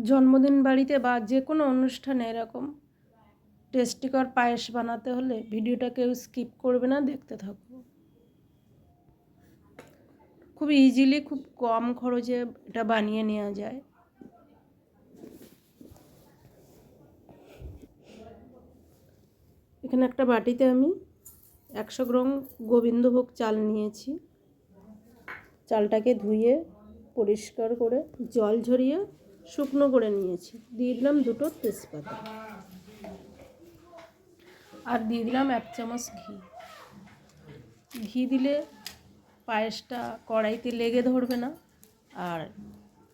জন্মদিন বাড়িতে বা যে কোনো অনুষ্ঠানে এরকম টেস্টিকর পায়েস বানাতে হলে ভিডিওটা কেউ স্কিপ করবে না, দেখতে থাকবো। খুব ইজিলি, খুব কম খরচে এটা বানিয়ে নেওয়া যায়। এখানে একটা বাটিতে আমি 100 গ্রাম গোবিন্দভোগ চাল নিয়েছি। চালটাকে ধুয়ে পরিষ্কার করে জল ঝরিয়ে শুকনো করে নিয়েছি। দিয়ে দিলাম 2টো তেজপাতা, আর দিয়ে দিলাম 1 চামচ ঘি। ঘি দিলে পায়েসটা কড়াইতে লেগে ধরবে না, আর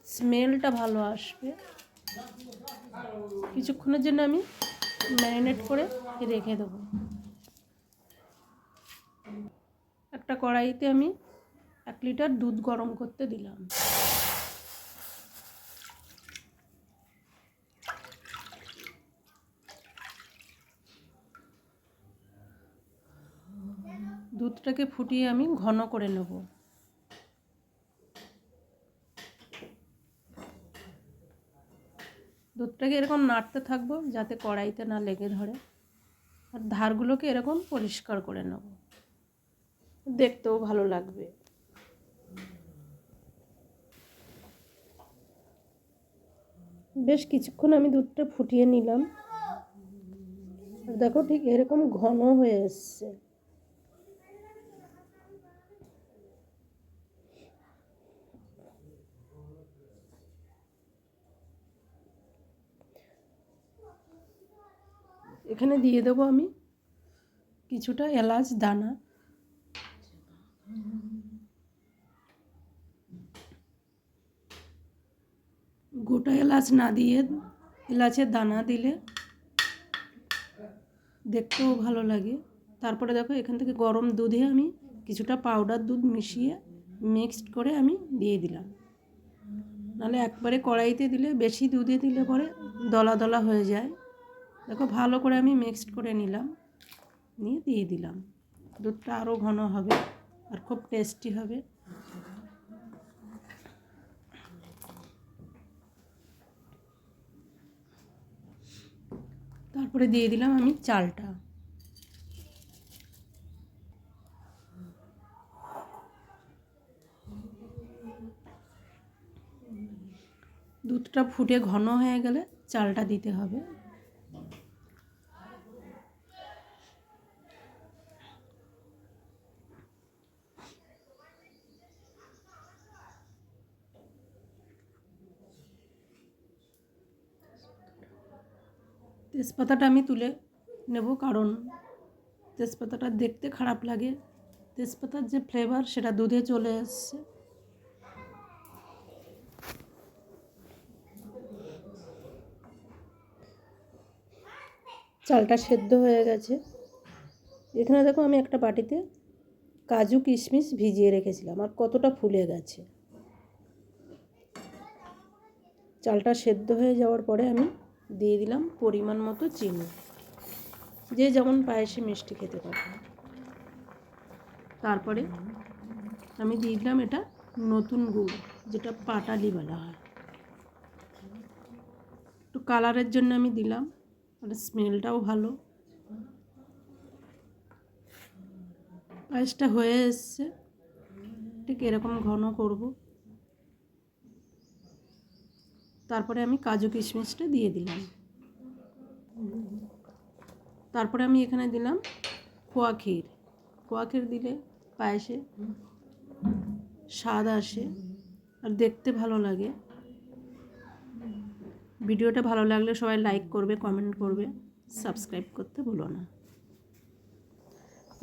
স্মেলটা ভালো আসবে। কিছুক্ষণের জন্য আমি ম্যারিনেট করে রেখে দেবো। একটা কড়াইতে আমি 1 লিটার দুধ গরম করতে দিলাম। দুধটাকে ফুটিয়ে আমি ঘন করে নেব। দুধটাকে এরকম নাড়তে থাকবো যাতে কড়াইতে না লেগে ধরে, আর ধারগুলোকে এরকম পরিষ্কার করে নেব, দেখতেও ভালো লাগবে। বেশ কিছুক্ষণ আমি দুধটা ফুটিয়ে নিলাম, আর দেখো ঠিক এরকম ঘন হয়ে এসছে। এখানে দিয়ে দেবো আমি কিছুটা এলাচ দানা। গোটা এলাচ না দিয়ে এলাচের দানা দিলে দেখতেও ভালো লাগে। তারপরে দেখো এখান থেকে গরম দুধে আমি কিছুটা পাউডার দুধ মিশিয়ে মিক্সড করে আমি দিয়ে দিলাম। নাহলে একবারে কড়াইতে দিলে, বেশি দুধে দিলে পরে দলা দলা হয়ে যায়। দেখো ভালো করে আমি মিক্সড করে নিলাম, নিয়ে দিয়ে দিলাম। দুধটা আরও ঘন হবে আর খুব টেস্টি হবে। তারপরে দিয়ে দিলাম আমি চালটা। দুধটা ফুটে ঘন হয়ে গেলে চালটা দিতে হবে। তেজপাতাটা আমি তুলে নেব, কারণ তেজপাতাটা দেখতে খারাপ লাগে। তেজপাতার যে ফ্লেভার সেটা দুধে চলে এসছে। চালটা সেদ্ধ হয়ে গেছে। এখানে দেখো আমি একটা বাটিতে কাজু কিশমিশ ভিজিয়ে রেখেছিলাম, আর কতটা ফুলে গেছে। চালটা সেদ্ধ হয়ে যাওয়ার পরে আমি দিয়ে দিলাম পরিমাণ মতো চিনি, যে যেমন পায়েসে মিষ্টি খেতে পারে। তারপরে আমি দিয়ে দিলাম এটা নতুন গুড়, যেটা পাটালি বলা হয়। একটু কালারের জন্য আমি দিলাম, আর স্মেলটাও ভালো। পায়েসটা হয়ে এসছে, ঠিক এরকম ঘন করব। তারপরে আমি কাজু কিশমিশটা দিয়ে দিলাম। তারপরে আমি এখানে দিলাম খোয়া ক্ষীর। খোয়া ক্ষীর দিলে পায়েসে স্বাদ আসে আর দেখতে ভালো লাগে। ভিডিওটা ভালো লাগলে সবাই লাইক করবে, কমেন্ট করবে, সাবস্ক্রাইব করতে ভুলো না।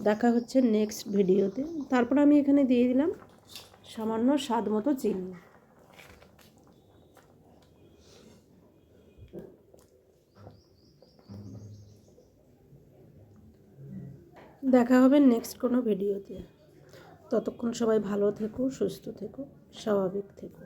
দেখা হচ্ছে নেক্সট ভিডিওতে। তারপর আমি এখানে দিয়ে দিলাম সামান্য স্বাদ মতো চিনি। দেখা হবে নেক্সট কোনো ভিডিওতে। ততক্ষণ সবাই ভালো থেকো, সুস্থ থেকো, স্বাভাবিক থেকো।